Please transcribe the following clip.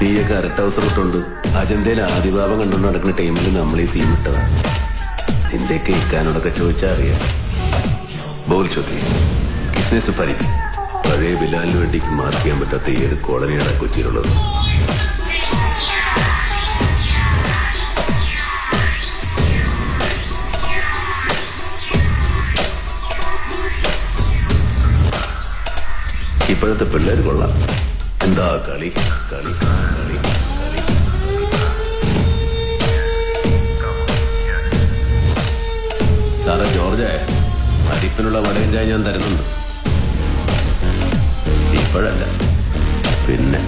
നീയൊക്കെ അരട്ട അവസരം ഇട്ടുണ്ട് അജന്തയിൽ ആദിഭാവം കണ്ടുകൊണ്ട് നടക്കുന്ന ടൈമിൽ നമ്മൾ ഈ സീൻ ഇട്ടതാ. നിന്റെയൊക്കെ ഇക്കാനോടൊക്കെ ചോദിച്ചാൽ അറിയാം. ബോൾ ചോദ്യം ബിസിനസ് പരിധി പഴയ ബിലാലിന് വേണ്ടി മാർക്ക് ചെയ്യാൻ പറ്റാത്ത ഏത് കോളനിയാണ് കൊച്ചിയിലുള്ളത്? ഇപ്പോഴത്തെ പിള്ളേർ കൊള്ളാം. എന്താ കളി കളി കളി കളി. സാറേ ജോർജ്, അരിപ്പിനുള്ള വടയും ചായ ഞാൻ തരുന്നുണ്ട്. ഇപ്പോഴല്ല പിന്നെ.